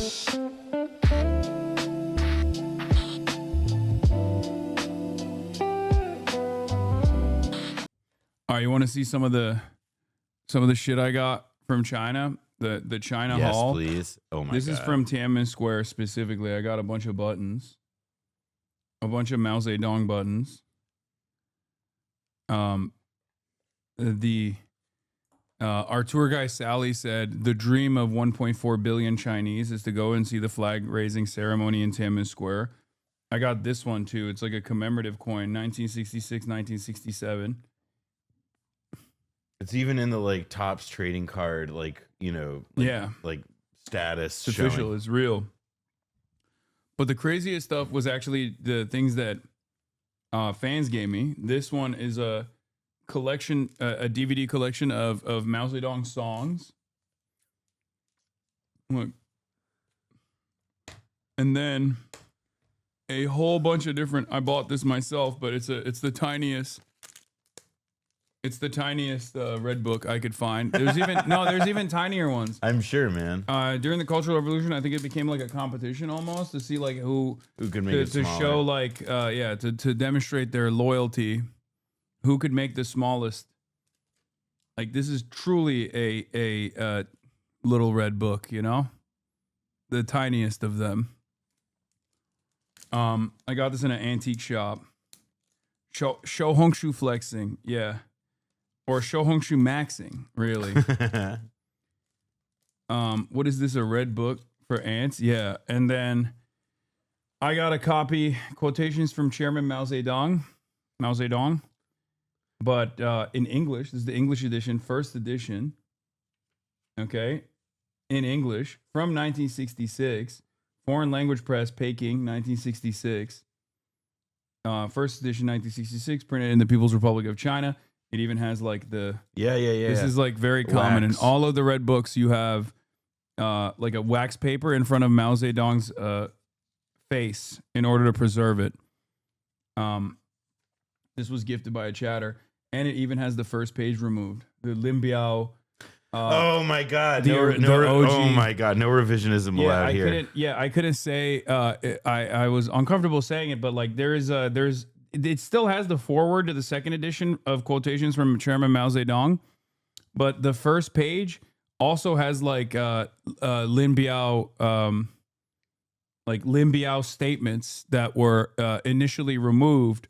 All right, you want to see some of the shit I got from China? The China Hall. Yes, please. Oh my god. This is from Tiananmen Square specifically. I got a bunch of buttons. A bunch of Mao Zedong buttons. Our tour guy Sally said the dream of 1.4 billion Chinese is to go and see the flag raising ceremony in Tiananmen Square. I got this one too. It's like a commemorative coin, 1966, 1967. It's even in the like Topps trading card, like, you know, like status. It's official, it's real. But the craziest stuff was actually the things that fans gave me. This one is a collection, a DVD collection of Mao Zedong songs. Look. And then a whole bunch of different, I bought this myself, but it's the tiniest. It's the tiniest red book I could find. There's even tinier ones. I'm sure, man. During the Cultural Revolution, I think it became like a competition almost to see like who could make it to smaller. show like to demonstrate their loyalty, who could make the smallest. Like this is truly a little red book, you know, the tiniest of them. I got this in an antique shop. Show Hongshu flexing, yeah. Or Shohongshu maxing, really. What is this? A red book for ants? Yeah. And then I got a copy, quotations from Chairman Mao Zedong. But in English, this is the English edition, first edition. Okay. In English from 1966. Foreign Language Press, Peking, 1966. First edition, 1966, printed in the People's Republic of China. It even has like the This is like very common in all of the red books. You have like a wax paper in front of Mao Zedong's face in order to preserve it. This was gifted by a chatter, and it even has the first page removed. The Lin Biao. Oh my god! The OG. Oh my god! No revisionism allowed here. I couldn't say. I was uncomfortable saying it, but like there's it still has the foreword to the second edition of quotations from Chairman Mao Zedong, but the first page also has like Lin Biao statements that were initially removed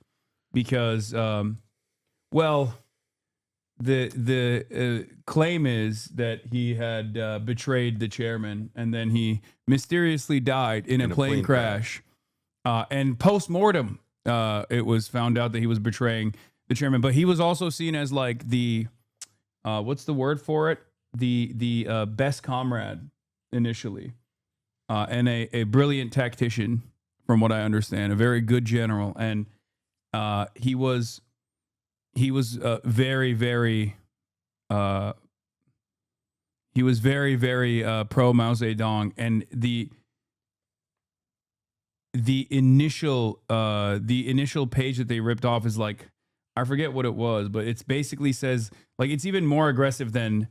because the claim is that he had betrayed the chairman and then he mysteriously died in a plane crash. And post-mortem, it was found out that he was betraying the chairman, but he was also seen as like the what's the word for it? The best comrade initially, and a brilliant tactician, from what I understand, a very good general, and he was very pro Mao Zedong, and the initial page that they ripped off is like, I forget what it was, but it's basically says like, it's even more aggressive than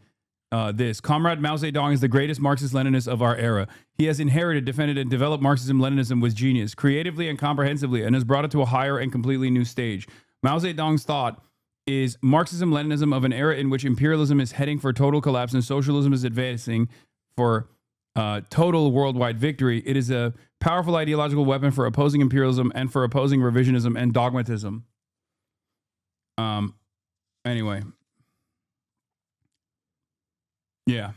this. Comrade Mao Zedong is the greatest Marxist-Leninist of our era. He has inherited, defended, and developed Marxism-Leninism with genius, creatively and comprehensively, and has brought it to a higher and completely new stage. Mao Zedong's thought is Marxism-Leninism of an era in which imperialism is heading for total collapse and socialism is advancing for total worldwide victory. It is a powerful ideological weapon for opposing imperialism and for opposing revisionism and dogmatism. Anyway. Yeah.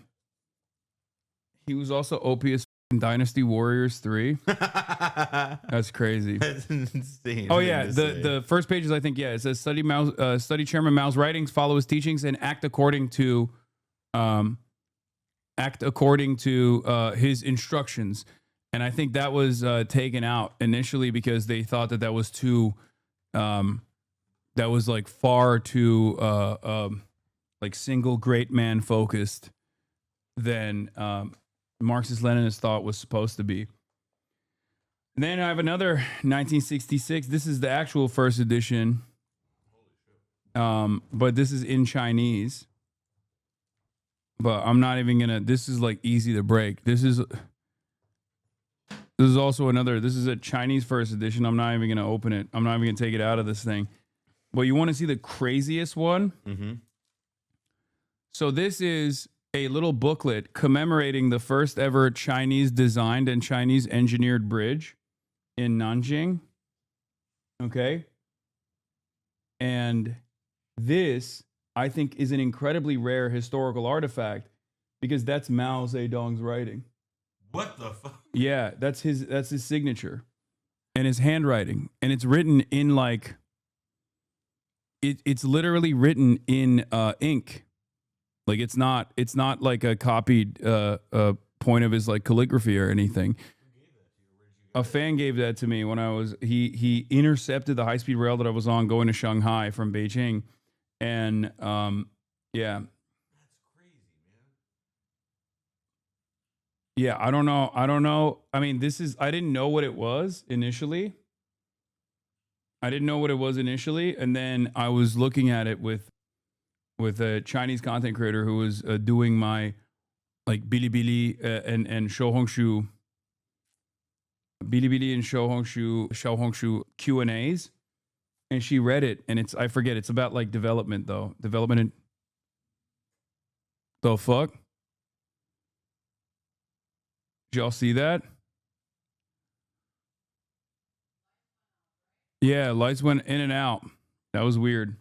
He was also OPS in Dynasty Warriors 3. That's crazy. That's insane. Oh yeah, the first page is, I think, it says study Chairman Mao's writings, follow his teachings, and act according to his instructions. And I think that was taken out initially because they thought that was too that was like far too like single great man focused than Marxist-Leninist thought was supposed to be. And then I have another 1966. This is the actual first edition. But this is in Chinese. But I'm not even gonna, this is like easy to break. This is This is also another. This is a Chinese first edition. I'm not even going to open it. I'm not even going to take it out of this thing. But you want to see the craziest one? Mm-hmm. So this is a little booklet commemorating the first ever Chinese designed and Chinese engineered bridge in Nanjing. Okay. And this, I think, is an incredibly rare historical artifact because that's Mao Zedong's writing. What the fuck? Yeah, that's his signature and his handwriting. And it's written in like it's literally written in ink. Like it's not like a copied point of his like calligraphy or anything. A fan gave that to me when I was he intercepted the high-speed rail that I was on going to Shanghai from Beijing. And yeah. That's crazy, man. Yeah, I don't know. I mean, I didn't know what it was initially. And then I was looking at it with a Chinese content creator who was doing my like Bilibili and Xiaohongshu Q&As, and she read it, and I forget, it's about like development in the fuck. Did y'all see that? Yeah, lights went in and out. That was weird.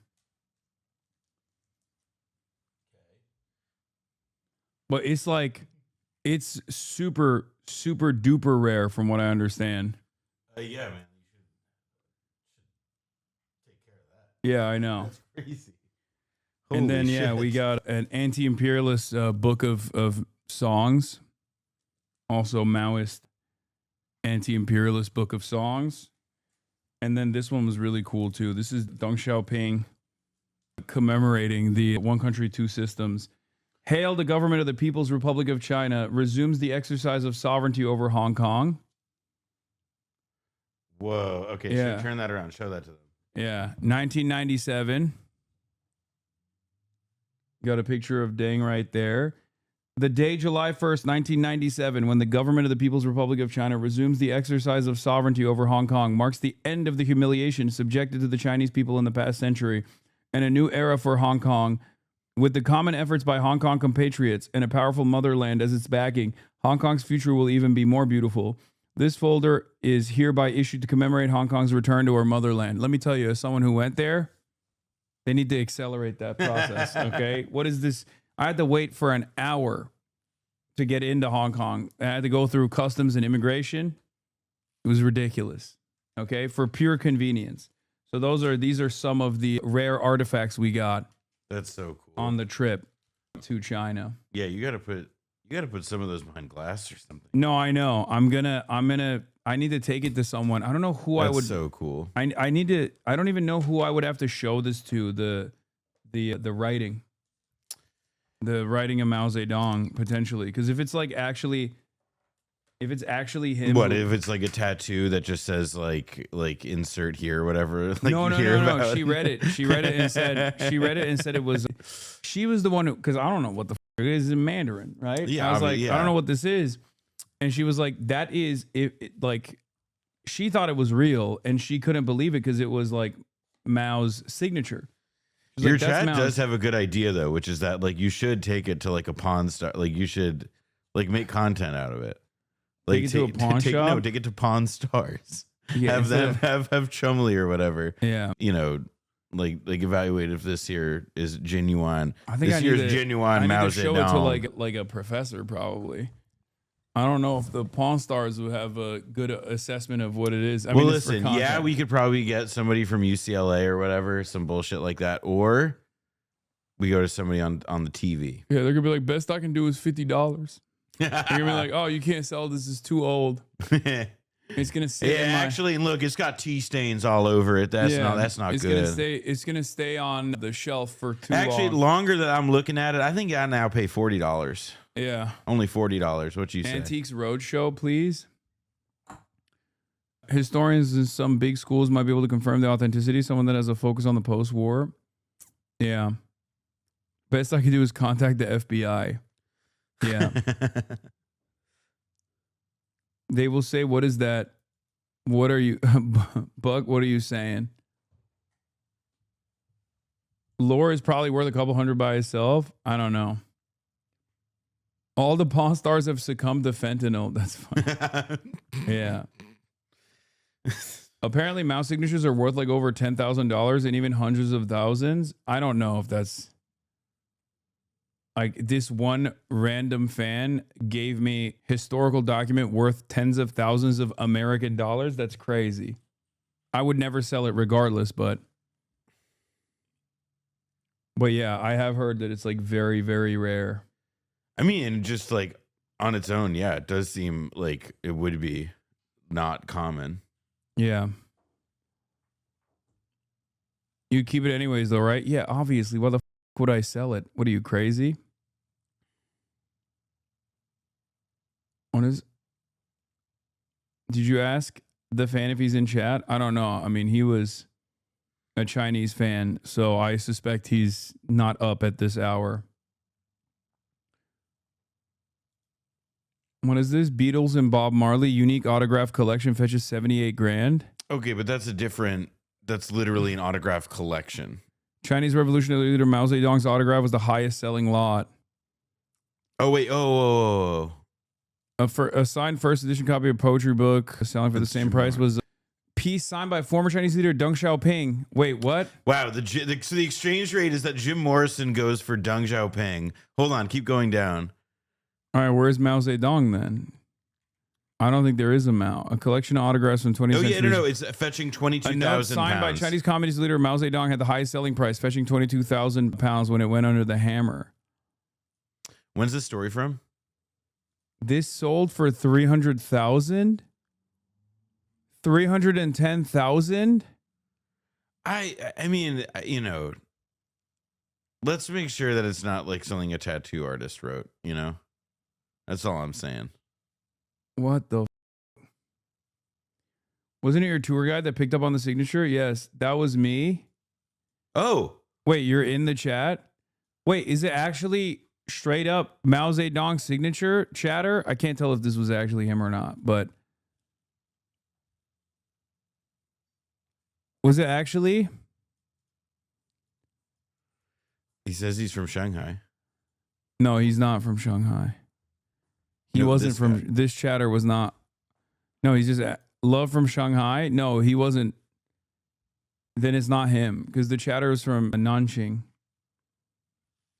But it's like, it's super, super duper rare from what I understand. Yeah, man. You should take care of that. Yeah, I know. That's crazy. And then, Holy shit. we got an anti-imperialist book of songs. Also Maoist anti-imperialist book of songs. And then this one was really cool too. This is Deng Xiaoping commemorating the One Country, Two Systems. Hail, the government of the People's Republic of China resumes the exercise of sovereignty over Hong Kong. Whoa. Okay, Yeah. so turn that around. Show that to them. Yeah, 1997. Got a picture of Deng right there. The day July 1st, 1997, when the government of the People's Republic of China resumes the exercise of sovereignty over Hong Kong, marks the end of the humiliation subjected to the Chinese people in the past century and a new era for Hong Kong. With the common efforts by Hong Kong compatriots and a powerful motherland as its backing, Hong Kong's future will even be more beautiful. This folder is hereby issued to commemorate Hong Kong's return to her motherland. Let me tell you, as someone who went there, they need to accelerate that process, okay? What is this? I had to wait for an hour to get into Hong Kong. I had to go through customs and immigration. It was ridiculous, okay? For pure convenience. So these are some of the rare artifacts we got. That's so cool. On the trip to China. Yeah, you gotta put some of those behind glass or something. No, I know. I need to take it to someone. I don't know who I would. That's so cool. I don't even know who I would have to show this to. The writing. The writing of Mao Zedong, potentially. Because if it's actually him. What if it's like a tattoo that just says like insert here or whatever? Like No. She read it. She read it and said it was. She was the one who, because I don't know what the it is in Mandarin, right? Yeah, I was yeah. I don't know what this is, and she was like, that is it. Like, she thought it was real, and she couldn't believe it because it was like Mao's signature. Your chat does have a good idea though, which is that like you should take it to like a Pawn Star. Like you should like make content out of it. Like take it to a pawn shop? No, take it to Pawn Stars. Yeah, have them have Chumley or whatever. Yeah, like evaluate if this here is genuine. I think this here's genuine. I need to show it to like a professor probably. I don't know if the Pawn Stars would have a good assessment of what it is. I mean, listen, yeah, we could probably get somebody from UCLA or whatever, some bullshit like that, or we go to somebody on the TV. Yeah, they're gonna be like, best I can do is $50. They're gonna be like, oh, you can't sell this, is too old. It's gonna stay. Yeah, actually, look, it's got tea stains all over it. That's not good. It's gonna stay on the shelf for too long. Actually, longer that I'm looking at it, I think I now pay $40. Yeah, only $40. What you say? Antiques Roadshow, please. Historians in some big schools might be able to confirm the authenticity. Someone that has a focus on the post-war. Yeah. Best I can do is contact the FBI. Yeah. They will say, what is that? What are you, Buck? What are you saying? Lore is probably worth a couple hundred by itself. I don't know. All the Pawn Stars have succumbed to fentanyl. That's funny. Yeah. Apparently, mouse signatures are worth like over $10,000 and even hundreds of thousands. I don't know if that's like this one random fan gave me historical document worth tens of thousands of American dollars. That's crazy. I would never sell it regardless, but yeah, I have heard that it's like very, very rare. I mean, just like on its own, yeah, it does seem like it would be not common. Yeah. You'd keep it anyways, though, right? Yeah, obviously. Why the would I sell it? What are you, crazy? What is? Did you ask the fan if he's in chat? I don't know. I mean, he was a Chinese fan, so I suspect he's not up at this hour. What is this? Beatles and Bob Marley unique autograph collection fetches 78 grand. Okay, but that's that's literally an autograph collection. Chinese revolutionary leader Mao Zedong's autograph was the highest selling lot. Oh, wait. Oh. For a signed first edition copy of poetry book selling for the same price was a piece signed by former Chinese leader Deng Xiaoping. Wait, what? Wow. So the exchange rate is that Jim Morrison goes for Deng Xiaoping. Hold on. Keep going down. All right, where's Mao Zedong then? I don't think there is a Mao. A collection of autographs from 20th century. Oh, yeah, no. It's fetching 22,000 pounds. Signed by Chinese Communist leader Mao Zedong had the highest selling price, fetching 22,000 pounds when it went under the hammer. When's this story from? This sold for 300,000? 310,000? I mean, you know, let's make sure that it's not like something a tattoo artist wrote, you know? That's all I'm saying. What the Wasn't it your tour guide that picked up on the signature? Yes, that was me. Oh. Wait, you're in the chat? Wait, is it actually straight up Mao Zedong's signature, chatter? I can't tell if this was actually him or not, but was it actually? He says he's from Shanghai. No, he's not from Shanghai. He wasn't from guy. This chatter was not. No, he's just love from Shanghai. No, he wasn't. Then it's not him because the chatter was from Nanjing.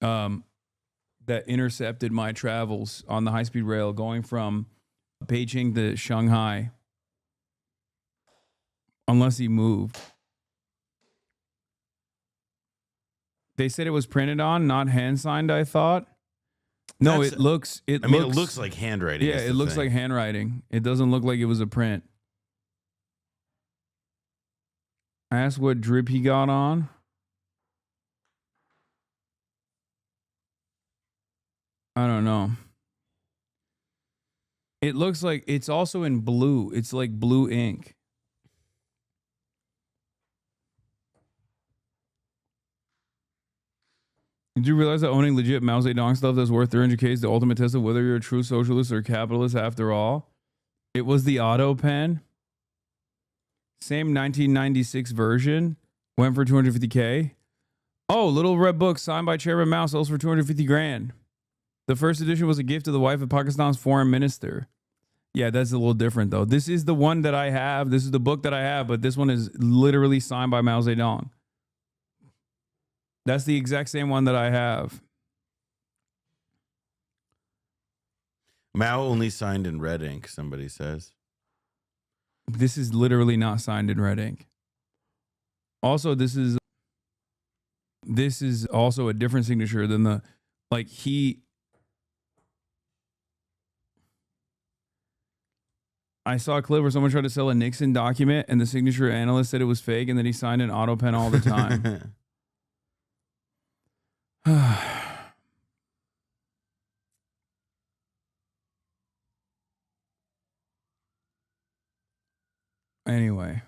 That intercepted my travels on the high-speed rail going from Beijing to Shanghai. Unless he moved. They said it was printed on, not hand-signed, I thought. No, it looks like handwriting. Yeah, it looks like handwriting. It doesn't look like it was a print. I asked what drip he got on. I don't know. It looks like it's also in blue. It's like blue ink. Did you realize that owning legit Mao Zedong stuff that's worth 300K is the ultimate test of whether you're a true socialist or capitalist after all? It was the auto pen. Same 1996 version. Went for 250K. Oh, little red book signed by Chairman Mao sells for 250 grand. The first edition was a gift to the wife of Pakistan's foreign minister. Yeah, that's a little different though. This is the one that I have. This is the book that I have, but this one is literally signed by Mao Zedong. That's the exact same one that I have. Mao only signed in red ink, somebody says. This is literally not signed in red ink. Also, this is also a different signature than the, like I saw a clip where someone tried to sell a Nixon document and the signature analyst said it was fake and then he signed an auto pen all the time. Anyway.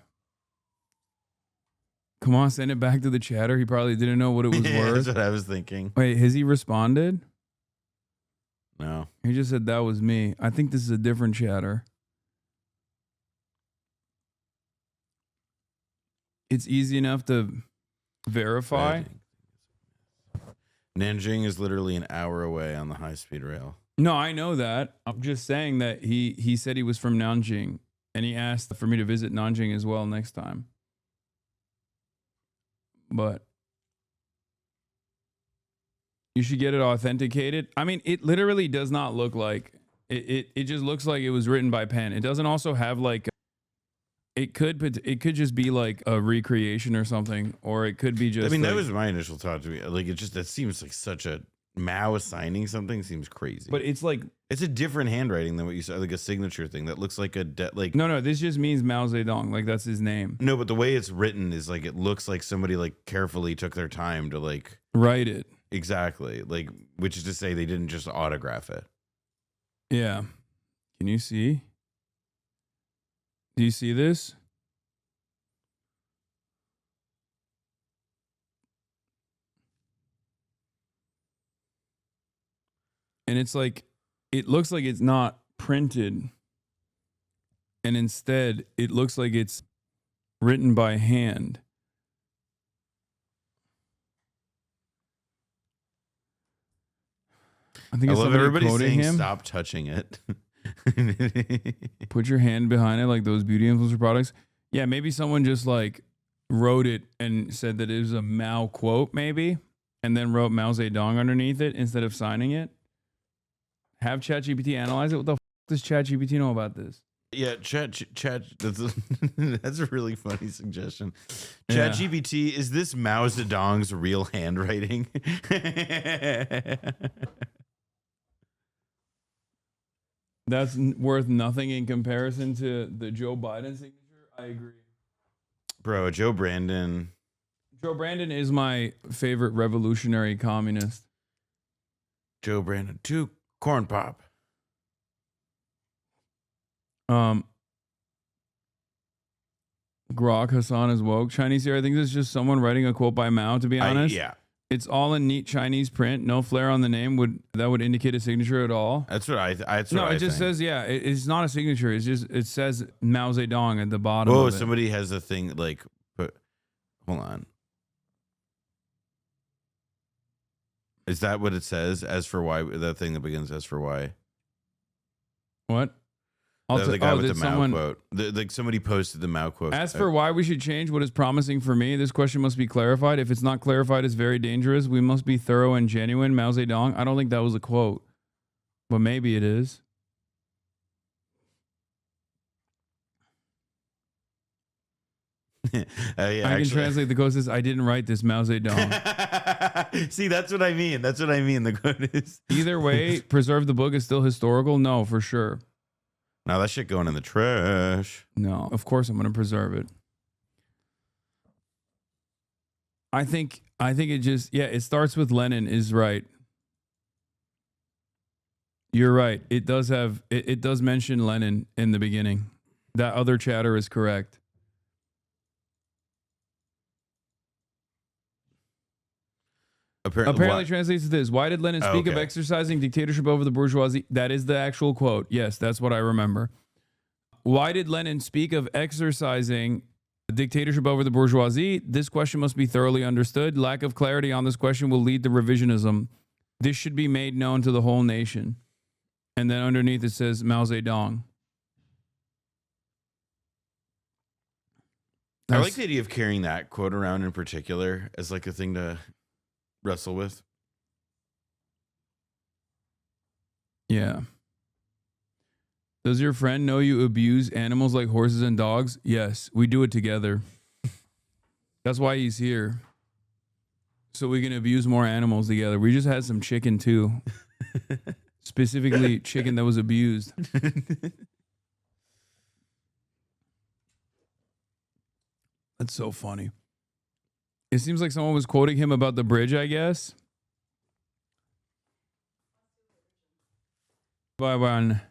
Come on, send it back to the chatter. He probably didn't know what it was worth. That's what I was thinking. Wait, has he responded? No. He just said that was me. I think this is a different chatter. It's easy enough to verify. Nanjing is literally an hour away on the high-speed rail. No, I know that. I'm just saying that he said he was from Nanjing, and he asked for me to visit Nanjing as well next time. But you should get it authenticated. I mean, it literally does not look like it just looks like it was written by pen. It doesn't also have like it could just be like a recreation or something, or it could be just. I mean, like, that was my initial thought to me. Like, it just that seems like such a Mao signing something seems crazy. But it's like it's a different handwriting than what you said, like a signature thing that looks like a like. No, this just means Mao Zedong. Like that's his name. No, but the way it's written is like it looks like somebody like carefully took their time to like write it. Exactly, like which is to say they didn't just autograph it. Yeah. Can you see? Do you see this? And it's like, it looks like it's not printed. And instead, it looks like it's written by hand. I think I it's love somebody everybody quoting saying him. stop touching it. Put your hand behind it like those beauty influencer products. Yeah, maybe someone just like wrote it and said that it was a Mao quote maybe, and then wrote Mao Zedong underneath it instead of signing it. Have ChatGPT analyze it. What the f does ChatGPT know about this? Yeah, chat. That's a really funny suggestion. Yeah. ChatGPT, is this Mao Zedong's real handwriting? That's worth nothing in comparison to the Joe Biden signature. I agree. Bro, Joe Brandon. Joe Brandon is my favorite revolutionary communist. Joe Brandon, 2 corn pop. Grok Hasan is woke. Chinese here, I think this is just someone writing a quote by Mao, to be honest. Yeah. It's all in neat Chinese print. No flair on the name would indicate a signature at all. That's what I it just says, yeah, it's not a signature. It's just, it says Mao Zedong at the bottom. Oh, of it. somebody has a thing like, hold on. Is that what it says? As for why, that thing that begins as for why? What? The guy with the Mao quote. Like somebody posted the Mao quote. As for why we should change what is promising for me, this question must be clarified. If it's not clarified, it's very dangerous. We must be thorough and genuine. Mao Zedong. I don't think that was a quote, but maybe it is. Yeah, I can translate the quote says, I didn't write this, Mao Zedong. See, that's what I mean. That's what I mean. The quote is. Either way, preserve the book is still historical. No, for sure. Now that shit going in the trash. No, of course I'm going to preserve it. I think it just, yeah, it starts with Lenin is right. You're right. It does have, it does mention Lenin in the beginning. That other chatter is correct. Apparently translates to this. Why did Lenin speak of exercising dictatorship over the bourgeoisie? That is the actual quote. Yes, that's what I remember. Why did Lenin speak of exercising dictatorship over the bourgeoisie? This question must be thoroughly understood. Lack of clarity on this question will lead to revisionism. This should be made known to the whole nation. And then underneath it says Mao Zedong. I like the idea of carrying that quote around in particular as like a thing to wrestle with. Yeah. Does your friend know you abuse animals like horses and dogs? Yes, we do it together. That's why he's here. So we can abuse more animals together. We just had some chicken too. Specifically chicken that was abused. That's so funny. It seems like someone was quoting him about the bridge, I guess. Bye-bye.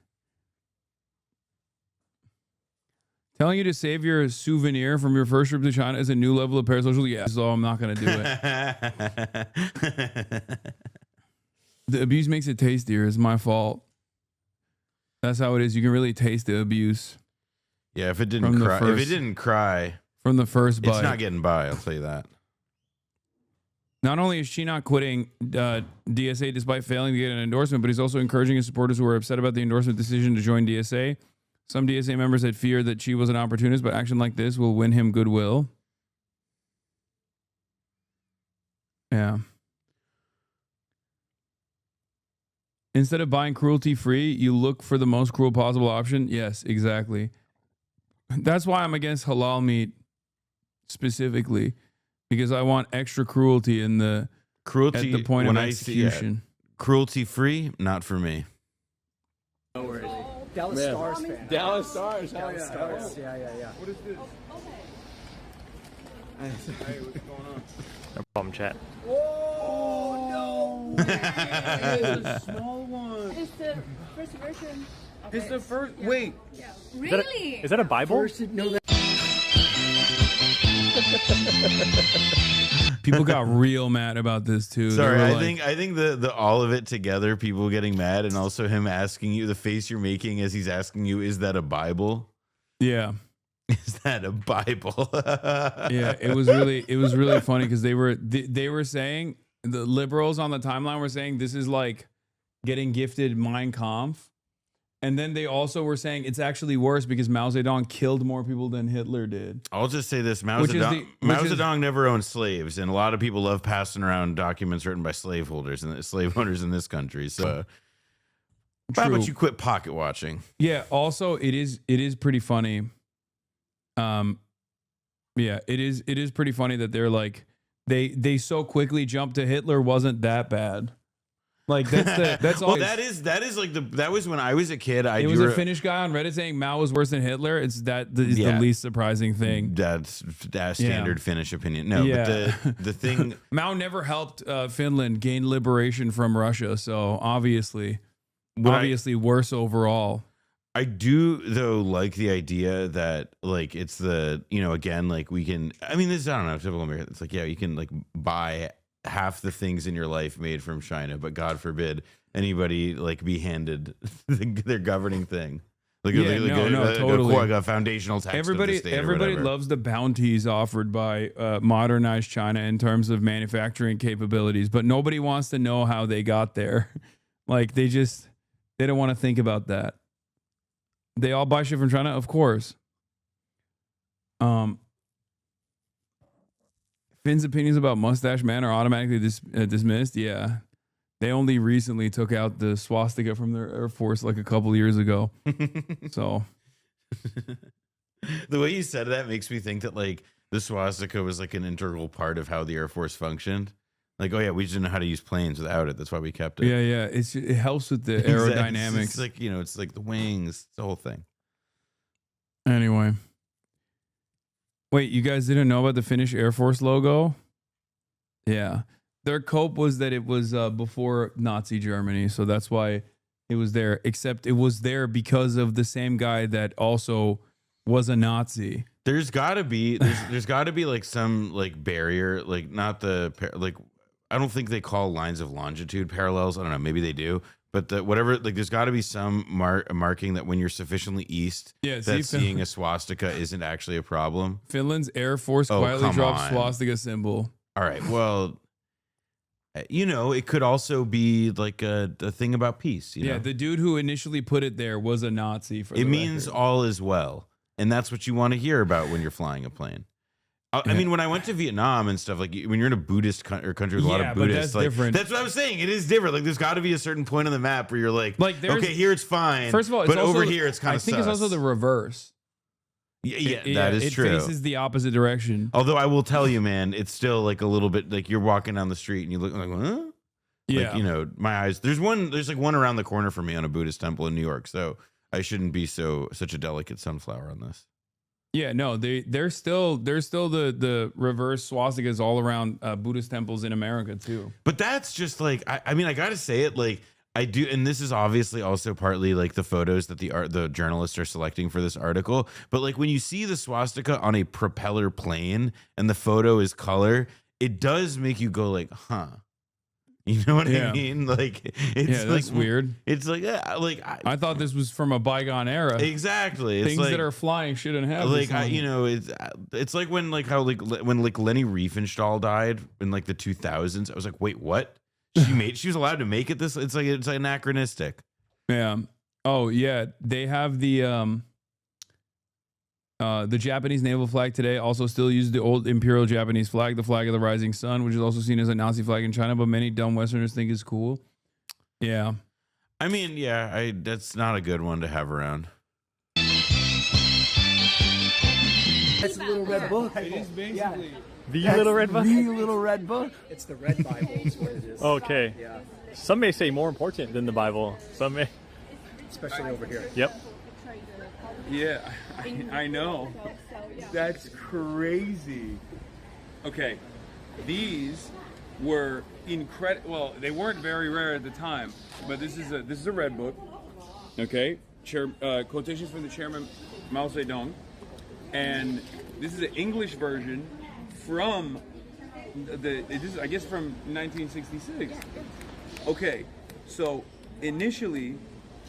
Telling you to save your souvenir from your first trip to China is a new level of parasocial. Yeah, so I'm not going to do it. The abuse makes it tastier. It's my fault. That's how it is. You can really taste the abuse. Yeah, if it didn't cry from the first bite. It's not getting by, I'll tell you that. Not only is she not quitting DSA despite failing to get an endorsement, but he's also encouraging his supporters who are upset about the endorsement decision to join DSA. Some DSA members had feared that she was an opportunist, but action like this will win him goodwill. Yeah. Instead of buying cruelty-free, you look for the most cruel possible option. Yes, exactly. That's why I'm against halal meat specifically, because I want extra cruelty in the cruelty at the point of execution. Cruelty-free, not for me. No worries. Dallas Stars fan. Dallas Stars. Dallas Stars. Yeah. What is this? Hey, what's going on? No problem, chat. Oh no! It's a small one. It's the first version. It's the first. Wait. Yeah. Really? Is that a Bible? People got real mad about this too. Sorry, I think the all of it together, people getting mad, and also him asking you, the face you're making as he's asking you, is that a Bible? Yeah. Is that a Bible? Yeah, it was really funny because they were saying, the liberals on the timeline were saying this is like getting gifted Mein Kampf. And then they also were saying it's actually worse because Mao Zedong killed more people than Hitler did. I'll just say this: Mao Zedong never owned slaves, and a lot of people love passing around documents written by slaveholders and slave owners in this country. So, how about you quit pocket watching? Yeah. Also, it is pretty funny. Yeah, it is pretty funny that they're like they so quickly jumped to Hitler wasn't that bad. Like that's all. Well, that is like that was when I was a kid. It was a Finnish guy on Reddit saying Mao was worse than Hitler. It's the least surprising thing. That's standard Finnish opinion. No, but the thing Mao never helped Finland gain liberation from Russia, so obviously worse overall. I do though like the idea that like it's the again like we can. I mean, this I don't know, typical American. It's like you can like buy half the things in your life made from China, but God forbid anybody like be handed their governing thing. Like, totally. A foundational text. Everybody loves the bounties offered by modernized China in terms of manufacturing capabilities, but nobody wants to know how they got there. Like they don't want to think about that. They all buy shit from China, of course. Finn's opinions about Mustache Man are automatically dismissed. Yeah. They only recently took out the swastika from their Air Force like a couple years ago. So the way you said that makes me think that like the swastika was like an integral part of how the Air Force functioned. Like, oh yeah, we just didn't know how to use planes without it. That's why we kept it. Yeah. It helps with the aerodynamics. It's like, it's like the wings, it's the whole thing. Anyway. Wait, you guys didn't know about the Finnish Air Force logo? Yeah. Their cope was that it was before Nazi Germany, so that's why it was there. Except it was there because of the same guy that also was a Nazi. There's got to be like some like barrier, like not the like I don't think they call lines of longitude parallels. I don't know, maybe they do. But whatever, like, there's got to be some marking that when you're sufficiently east, that seeing a swastika isn't actually a problem. Finland's Air Force quietly dropped swastika symbol. All right, well, it could also be like a thing about peace. Yeah, the dude who initially put it there was a Nazi. It means all is well, and that's what you want to hear about when you're flying a plane. I mean, when I went to Vietnam and stuff, like when you're in a Buddhist country with a lot of Buddhists, that's different. That's what I was saying. It is different. Like, there's got to be a certain point on the map where you're like okay, here it's fine. First of all, but over here it's kind of. I think it's also the reverse. Yeah, that is true. It faces the opposite direction. Although I will tell you, man, it's still like a little bit like you're walking down the street and you look like, huh? Yeah. Like, my eyes. There's like one around the corner for me on a Buddhist temple in New York, so I shouldn't be such a delicate sunflower on this. Yeah, no, there's still the reverse swastikas all around Buddhist temples in America too. But that's just like I mean I gotta say it, like I do, and this is obviously also partly like the photos that the journalists are selecting for this article. But like when you see the swastika on a propeller plane and the photo is color, it does make you go like, huh. You know what Yeah. I mean? Like it's Yeah, that's like weird. It's like I thought this was from a bygone era. exactly. It's Things like, that are flying shouldn't have like this on you it. know, it's like when like how like when like Lenny Riefenstahl died in like the 2000s. I was like, wait, what? She was allowed to make it this. It's anachronistic. Yeah. Oh yeah, they have the Japanese naval flag today also still uses the old imperial Japanese flag, the flag of the rising sun, which is also seen as a Nazi flag in China, but many dumb Westerners think is cool. Yeah. I mean, yeah, that's not a good one to have around. It's a little red book. It is basically. The Little Red Book? The little red book. It's the red Bible is what it is. Okay. Yeah, Some may say more important than the Bible. Some may. especially over here. Yep. Yeah, I know. That's crazy. Okay, these were incredible. Well, they weren't very rare at the time, but this is a red book. Okay, quotations from the chairman Mao Zedong, and this is an English version from I guess from 1966. Okay, so initially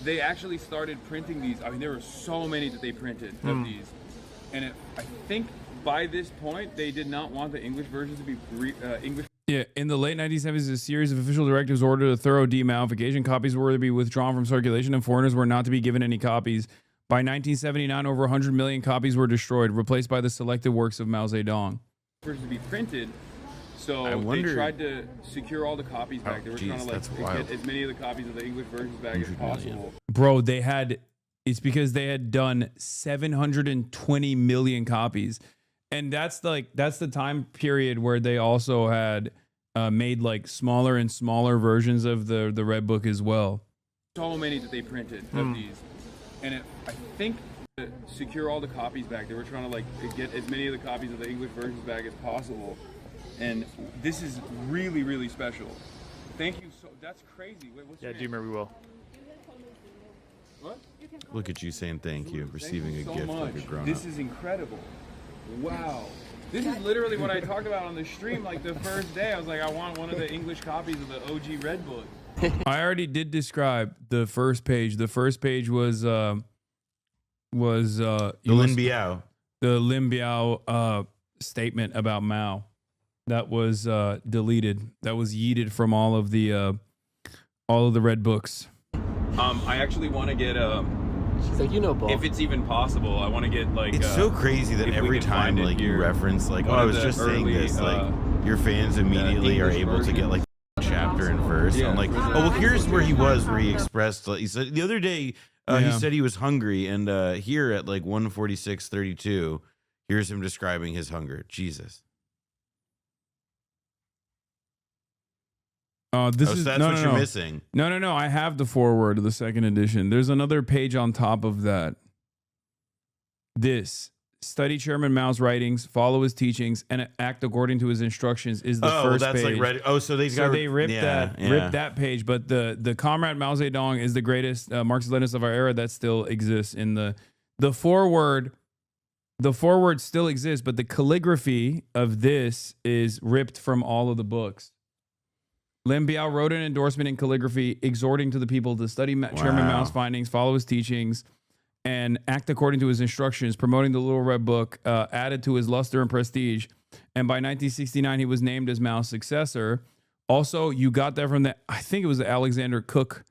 they actually started printing these. I mean, there were so many that they printed of these, and I think by this point they did not want the English versions to be English. Yeah, in the late 1970s, a series of official directives ordered a thorough demalification. Copies were to be withdrawn from circulation, and foreigners were not to be given any copies. By 1979, over 100 million copies were destroyed, replaced by the selected works of Mao Zedong. To be printed, so they tried to secure all the copies back. They were trying to get as many of the copies of the English versions back as possible. Bro, it's because they had done 720 million copies, and that's the time period where they also had made like smaller and smaller versions of the Red Book as well. So many that they printed of these, and I think to secure all the copies back, they were trying to get as many of the copies of the English versions back as possible. And this is really, really special. Thank you. So that's crazy. Wait, what's your name? Doomer, we will. What? Look at you saying thank you, receiving Thank you a so gift much. like a grown This up. is incredible. Wow. This is literally what I talked about on the stream like the first day. I was like, I want one of the English copies of the OG Red Book. I already did describe the first page. The first page was the Lin Biao. The Lin Biao statement about Mao. That was deleted. That was yeeted from all of the Red Books. I actually want to get She's like, you know, Bob. if it's even possible, I want to get like. It's so crazy that if we every could time find it like you here, reference like, oh, one I of was the just saying early, this, like your fans immediately are English able to get versions. like chapter and verse. Yeah. I'm like, oh well, here's where he was, where he expressed. Like, he said the other day, he Yeah. said he was hungry, and here at like 1:46:32, here's him describing his hunger. Jesus. This So is that's no, what no, you're no. missing. No. I have the foreword of the second edition. There's another page on top of that. This study Chairman Mao's writings, follow his teachings, and act according to his instructions is the first that's page. like ready. Oh, so they ripped that page. But the Comrade Mao Zedong is the greatest Marxist-Leninist of our era that still exists. In the foreword, the foreword still exists, but the calligraphy of this is ripped from all of the books. Lin Biao wrote an endorsement in calligraphy exhorting to the people to study Chairman Mao's findings, follow his teachings, and act according to his instructions, promoting the Little Red Book, added to his luster and prestige. And by 1969, he was named as Mao's successor. Also, you got that from I think it was the Alexander Cook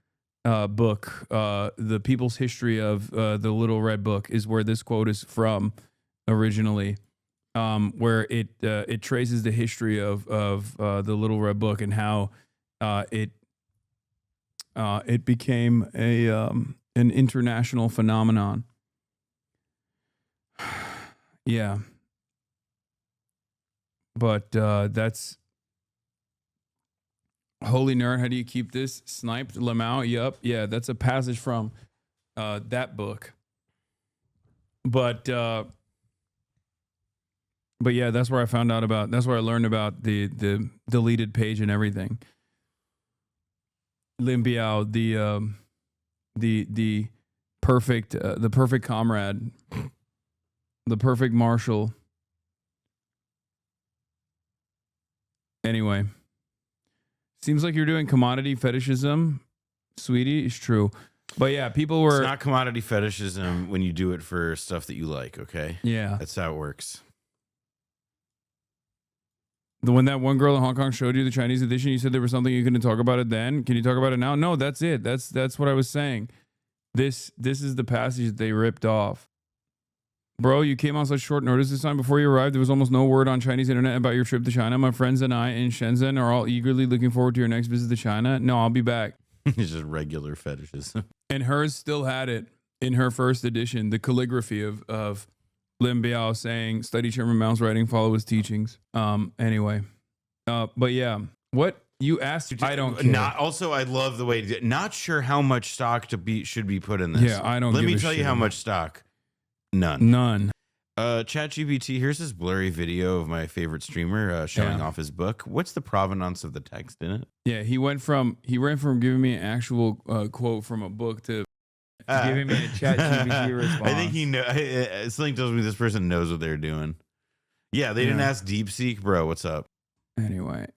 book, The People's History of the Little Red Book is where this quote is from originally, where it traces the history of the Little Red Book and how it became an international phenomenon. Yeah. But that's holy nerd. How do you keep this? Sniped Lamau. Yup. Yeah, that's a passage from that book. But yeah, that's where I found out about. That's where I learned about the deleted page and everything. Lin Biao, the perfect comrade, the perfect marshal. Anyway, Seems like you're doing commodity fetishism, sweetie. It's true. But yeah, people were... It's not commodity fetishism when you do it for stuff that you like, okay? Yeah. That's how it works. When that one girl in Hong Kong showed you the Chinese edition, you said there was something you couldn't talk about it then. Can you talk about it now? No, that's it. That's what I was saying. This is the passage that they ripped off. Bro, you came on such short notice this time. Before you arrived, there was almost no word on Chinese internet about your trip to China. My friends and I in Shenzhen are all eagerly looking forward to your next visit to China. No, I'll be back. It's just regular fetishism. And hers still had it in her first edition, the calligraphy of Lin Biao saying, study Chairman Mao's writing, follow his teachings. Anyway. But yeah, what you asked, I don't care. Not, also, I love the way, not sure how much stock should be put in this. Yeah, I don't Let give me a tell you shit. how much stock. None. None. ChatGPT, here's this blurry video of my favorite streamer showing off his book. What's the provenance of the text in it? Yeah, he ran from giving me an actual quote from a book to giving me a ChatGPT response. I think he something tells me this person knows what they're doing. Yeah, they didn't ask DeepSeek, bro. What's up? Anyway,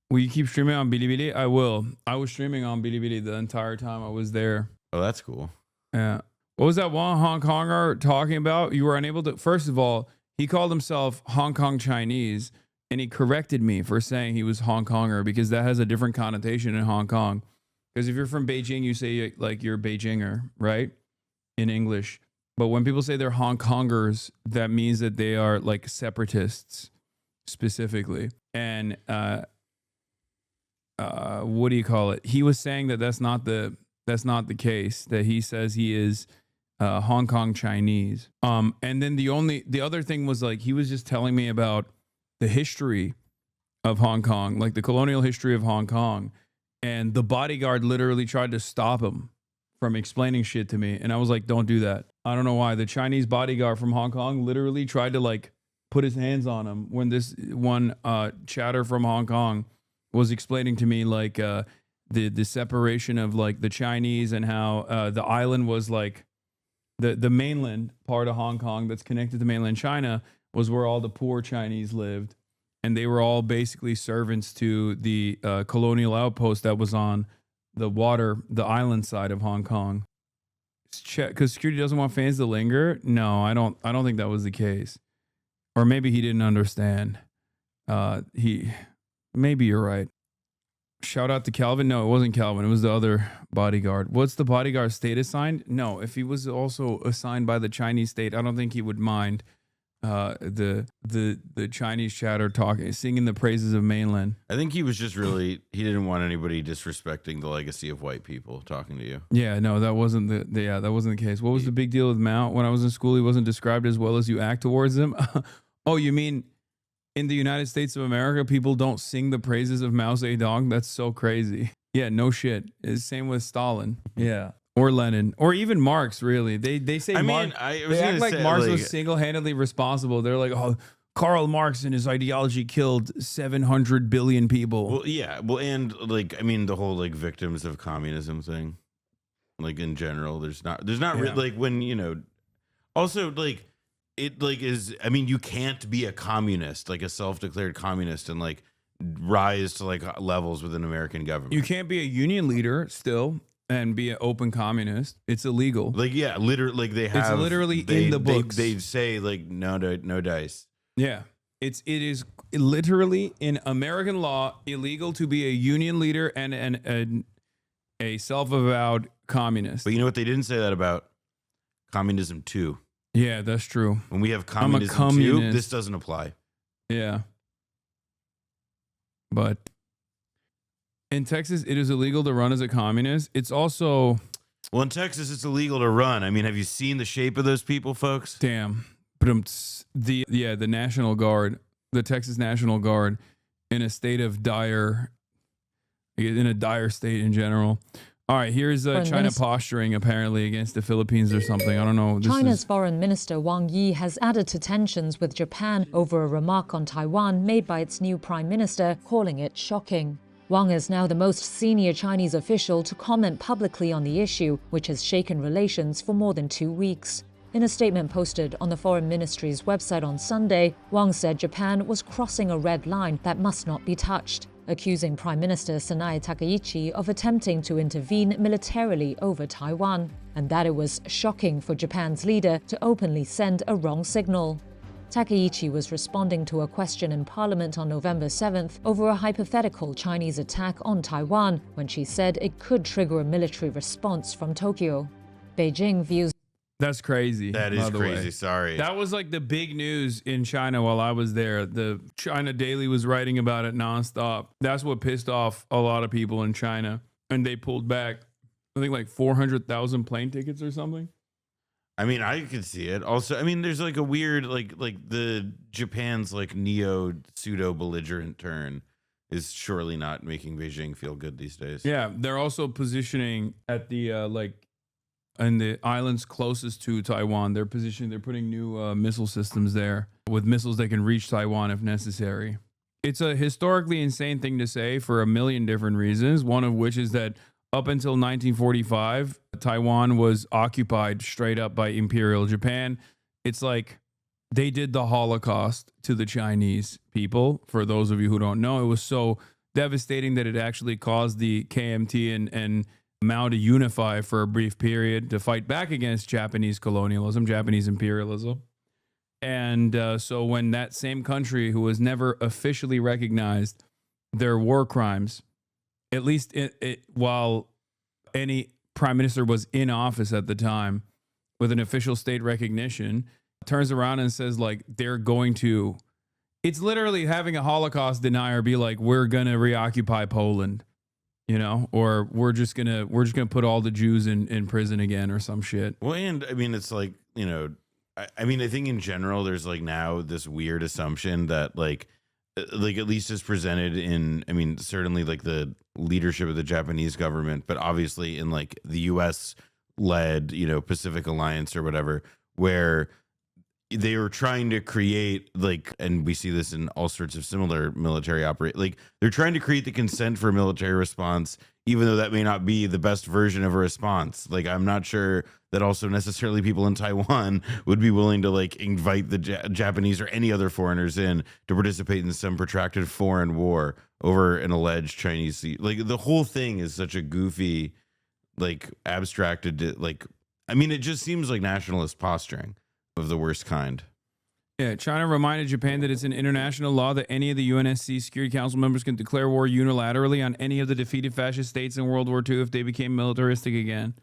will you keep streaming on Bilibili? I will. I was streaming on Bilibili the entire time I was there. Oh, that's cool. Yeah. What was that one Hong Konger talking about? You were unable to. First of all, he called himself Hong Kong Chinese, and he corrected me for saying he was Hong Konger because that has a different connotation in Hong Kong. Because if you're from Beijing, you say like you're Beijinger, right? In English. But when people say they're Hong Kongers, that means that they are like separatists specifically. And what do you call it? He was saying that that's not the case, that he says he is Hong Kong Chinese. And then the other thing was like he was just telling me about the history of Hong Kong, like the colonial history of Hong Kong. And the bodyguard literally tried to stop him from explaining shit to me. And I was like, don't do that. I don't know why. The Chinese bodyguard from Hong Kong literally tried to like put his hands on him when this one chatter from Hong Kong was explaining to me like the separation of like the Chinese and how the island was like the mainland part of Hong Kong that's connected to mainland China was where all the poor Chinese lived. And they were all basically servants to the colonial outpost that was on the island side of Hong Kong. Because security doesn't want fans to linger. No, I don't think that was the case. Or maybe he didn't understand. Maybe you're right. Shout out to Calvin. No, it wasn't Calvin. It was the other bodyguard. What's the bodyguard state assigned? No, if he was also assigned by the Chinese state, I don't think he would mind the Chinese chatter talking, singing the praises of mainland. I think he was just he didn't want anybody disrespecting the legacy of white people talking to you. Yeah, no, that wasn't that wasn't the case. What was the big deal with Mao? When I was in school, he wasn't described as well as you act towards him. Oh, you mean in the United States of America, people don't sing the praises of Mao Zedong? That's so crazy. Yeah, no shit. It's same with Stalin. Yeah. Or Lenin, or even Marx, really. They say Marx, they act like Marx was single-handedly responsible. They're like, oh, Karl Marx and his ideology killed 700 billion people. Well, yeah. Well, and like, I mean, the whole like victims of communism thing, like in general, there's not like when, you know, also like it like is, I mean, you can't be a communist, like a self-declared communist and like rise to like levels within American government. You can't be a union leader still and be an open communist. It's illegal. Like, yeah, literally, like they have. It's literally in the books. They say like no dice. Yeah, it is literally in American law illegal to be a union leader and a self-avowed communist. But you know what? They didn't say that about communism too. Yeah, that's true. When we have communism too, this doesn't apply. Yeah, but in Texas, it is illegal to run as a communist. It's also... Well, in Texas, it's illegal to run. I mean, have you seen the shape of those people, folks? Damn. But the National Guard, the Texas National Guard, in a dire state in general. All right, here's China posturing apparently against the Philippines or something. I don't know. China's Foreign Minister Wang Yi has added to tensions with Japan over a remark on Taiwan made by its new prime minister, calling it shocking. Wang is now the most senior Chinese official to comment publicly on the issue, which has shaken relations for more than 2 weeks. In a statement posted on the Foreign Ministry's website on Sunday, Wang said Japan was crossing a red line that must not be touched. accusing Prime Minister Sanae Takaichi of attempting to intervene militarily over Taiwan, and that it was shocking for Japan's leader to openly send a wrong signal. Takaichi was responding to a question in Parliament on November 7th over a hypothetical Chinese attack on Taiwan when she said it could trigger a military response from Tokyo. Beijing views That's crazy. That is crazy. Sorry. That was like the big news in China while I was there. The China Daily was writing about it nonstop. That's what pissed off a lot of people in China. And they pulled back, I think, like 400,000 plane tickets or something. I mean, I could see it. Also, I mean, there's like a weird, like the Japan's like neo pseudo belligerent turn is surely not making Beijing feel good these days. Yeah, they're also positioning at the in the islands closest to Taiwan. They're putting new missile systems there with missiles that can reach Taiwan if necessary. It's a historically insane thing to say for a million different reasons. One of which is that up until 1945, Taiwan was occupied straight up by Imperial Japan. It's like they did the Holocaust to the Chinese people. For those of you who don't know, it was so devastating that it actually caused the KMT and Mao to unify for a brief period to fight back against Japanese colonialism, Japanese imperialism. And so when that same country, who was never officially recognized their war crimes, at least while any prime minister was in office at the time with an official state recognition, turns around and says, like, they're going to, it's literally having a Holocaust denier be like, we're going to reoccupy Poland, you know, or we're just going to put all the Jews in prison again or some shit. Well, and I mean, it's like, you know, I mean, I think in general, there's like now this weird assumption that like at least is presented in, I mean, certainly like the leadership of the Japanese government, but obviously in like the US led, you know, Pacific Alliance or whatever, where they were trying to create like, and we see this in all sorts of similar military like they're trying to create the consent for a military response, even though that may not be the best version of a response. Like, I'm not sure that also necessarily people in Taiwan would be willing to like invite the Japanese or any other foreigners in to participate in some protracted foreign war over an alleged Chinese sea. Like, the whole thing is such a goofy, like abstracted, like, I mean, it just seems like nationalist posturing of the worst kind. Yeah, China reminded Japan that it's an international law that any of the UNSC Security Council members can declare war unilaterally on any of the defeated fascist states in World War II if they became militaristic again.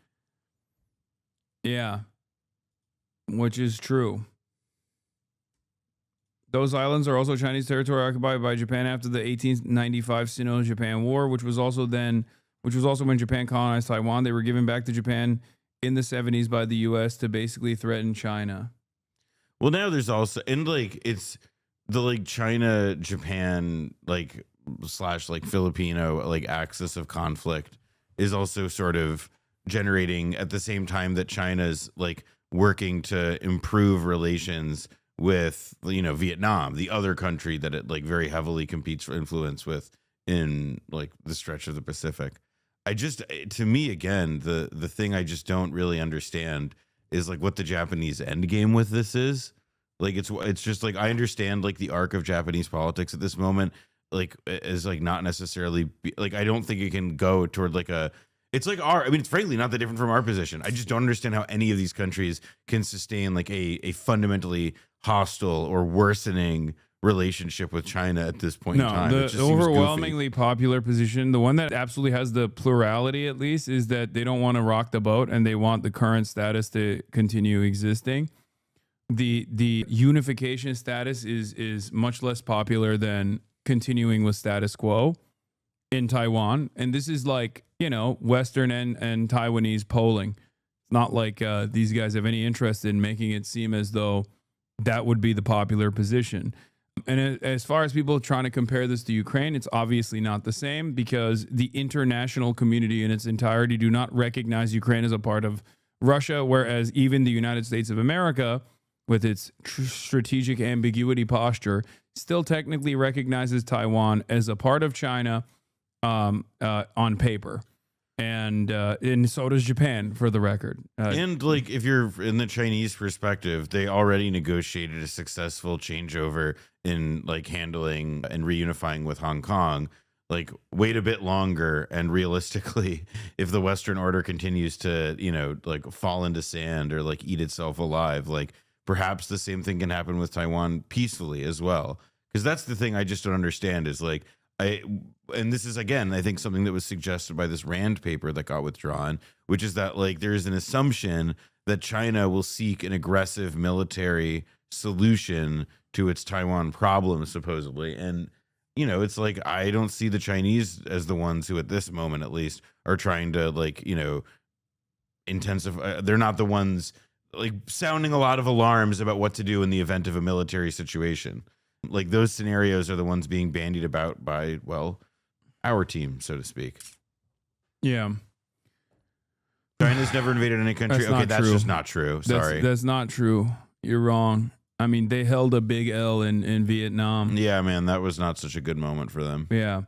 Yeah, which is true. Those islands are also Chinese territory occupied by Japan after the 1895 Sino-Japan War, which was also when Japan colonized Taiwan. They were given back to Japan in the 70s by the US to basically threaten China. Well, now there's also, and like it's the like China, Japan, like / like Filipino like axis of conflict is also sort of generating at the same time that China's like working to improve relations with, you know, Vietnam, the other country that it like very heavily competes for influence with in like the stretch of the Pacific. To me, again, the thing I just don't really understand is like what the Japanese end game with this is. Like, it's just like, I understand like the arc of Japanese politics at this moment, like is like not necessarily like, I don't think it can go toward like it's like I mean, it's frankly not that different from our position. I just don't understand how any of these countries can sustain like a fundamentally hostile or worsening relationship with China at this point in time. The overwhelmingly popular position, the one that absolutely has the plurality at least, is that they don't want to rock the boat and they want the current status to continue existing. The unification status is much less popular than continuing with status quo in Taiwan. And this is like, you know, Western and Taiwanese polling. It's not like these guys have any interest in making it seem as though that would be the popular position. And as far as people trying to compare this to Ukraine, it's obviously not the same because the international community in its entirety do not recognize Ukraine as a part of Russia, whereas even the United States of America, with its strategic ambiguity posture, still technically recognizes Taiwan as a part of China on paper. And so does Japan, for the record. And like, if you're in the Chinese perspective, they already negotiated a successful changeover in like handling and reunifying with Hong Kong. like wait a bit longer, and realistically, if the Western order continues to, like fall into sand or like eat itself alive, like perhaps the same thing can happen with Taiwan peacefully as well. Because that's the thing I just don't understand is like and this is again, I think something that was suggested by this Rand paper that got withdrawn, which is that like there's an assumption that China will seek an aggressive military solution to its Taiwan problem, supposedly. And it's like I don't see the Chinese as the ones who, at this moment at least, are trying to like intensify. They're not the ones like sounding a lot of alarms about what to do in the event of a military situation. Like those scenarios are the ones being bandied about by, well, our team, so to speak. Yeah. China's never invaded any country. That's That's true. just not true. Sorry. That's not true. You're wrong. I mean, they held a big L in Vietnam. Yeah, man, that was not such a good moment for them. Yeah.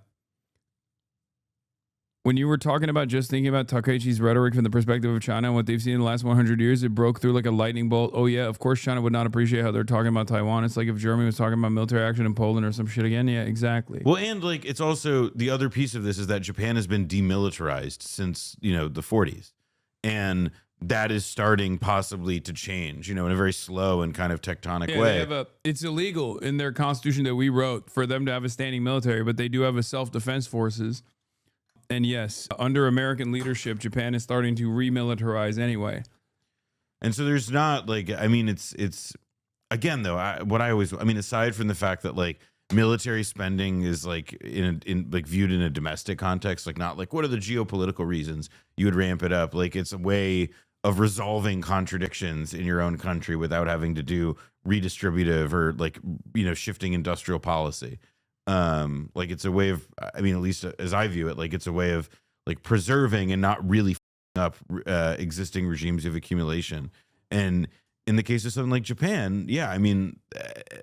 When you were talking about just thinking about Takeichi's rhetoric from the perspective of China and what they've seen in the last 100 years, it broke through like a lightning bolt. Oh, yeah, of course China would not appreciate how they're talking about Taiwan. It's like if Germany was talking about military action in Poland or some shit again. Yeah, exactly. Well, and like it's also the other piece of this is that Japan has been demilitarized since, the 40s. And that is starting possibly to change, in a very slow and kind of tectonic way. It's illegal in their constitution that we wrote for them to have a standing military, but they do have a self-defense forces. And yes, under American leadership, Japan is starting to remilitarize anyway. And so there's not like, I mean, it's again, though, aside from the fact that like military spending is like in like viewed in a domestic context, like not like what are the geopolitical reasons you would ramp it up? Like it's a way of resolving contradictions in your own country without having to do redistributive or like, shifting industrial policy. Like it's a way of, at least as I view it, like it's a way of like preserving and not really up existing regimes of accumulation. And in the case of something like Japan, yeah,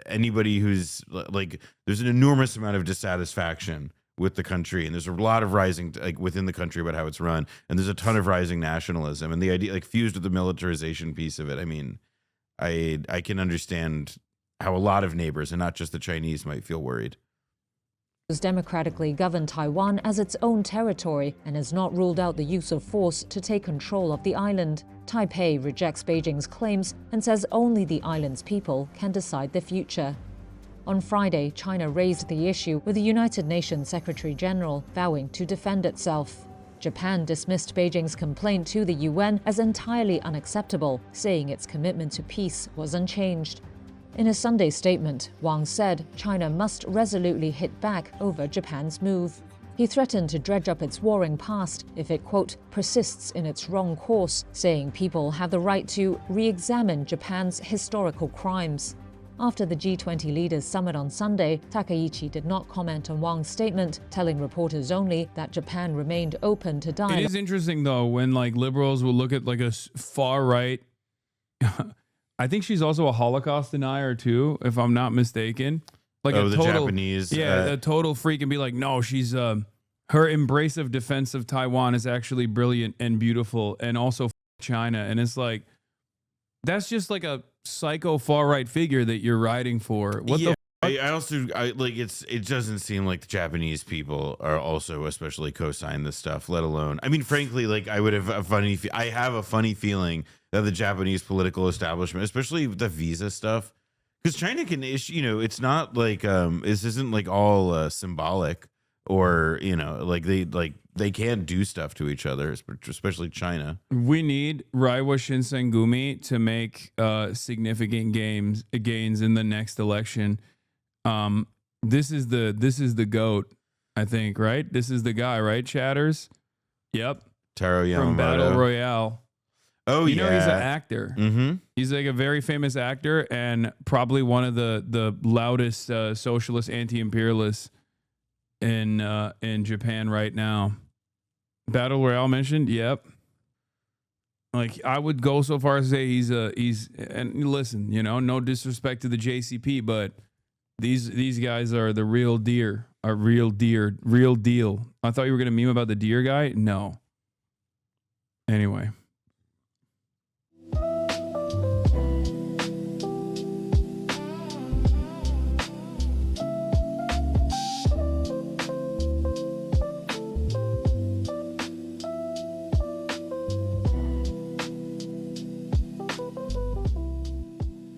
anybody who's like, there's an enormous amount of dissatisfaction with the country, and there's a lot of rising like within the country about how it's run, and there's a ton of rising nationalism, and the idea like fused with the militarization piece of it. I can understand how a lot of neighbors and not just the Chinese might feel worried. Democratically govern Taiwan as its own territory and has not ruled out the use of force to take control of the island. Taipei rejects Beijing's claims and says only the island's people can decide the future. On Friday, China raised the issue with the United Nations Secretary General, vowing to defend itself. Japan dismissed Beijing's complaint to the UN as entirely unacceptable, saying its commitment to peace was unchanged. In a Sunday statement, Wang said China must resolutely hit back over Japan's move. He threatened to dredge up its warring past if it, quote, persists in its wrong course, saying people have the right to re-examine Japan's historical crimes. After the G20 leaders' summit on Sunday, Takeichi did not comment on Wang's statement, telling reporters only that Japan remained open to dialogue. It is interesting, though, when like liberals will look at like a far right. I think she's also a Holocaust denier too, if I'm not mistaken. Like the Japanese, a total freak, and be like, no, she's her embrace of defense of Taiwan is actually brilliant and beautiful, and also China. And it's like that's just like a psycho far right figure that you're riding for. What the? I like it doesn't seem like the Japanese people are also especially co-sign this stuff, let alone, frankly, like I have a funny feeling that the Japanese political establishment, especially the visa stuff, because China can issue, it's not like this isn't like all symbolic or they can do stuff to each other, especially China. We need Reiwa Shinsengumi to make significant gains in the next election. This is the GOAT, I think, right? This is the guy, right? Chatters. Yep. Taro Yamamoto from Battle Royale. Oh, he's an actor. Mm-hmm. He's like a very famous actor and probably one of the loudest socialist anti-imperialists in Japan right now. Battle Royale mentioned. Yep. Like I would go so far as to say he's and listen, no disrespect to the JCP, but these guys are the real deal. I thought you were gonna meme about the deer guy. No. Anyway.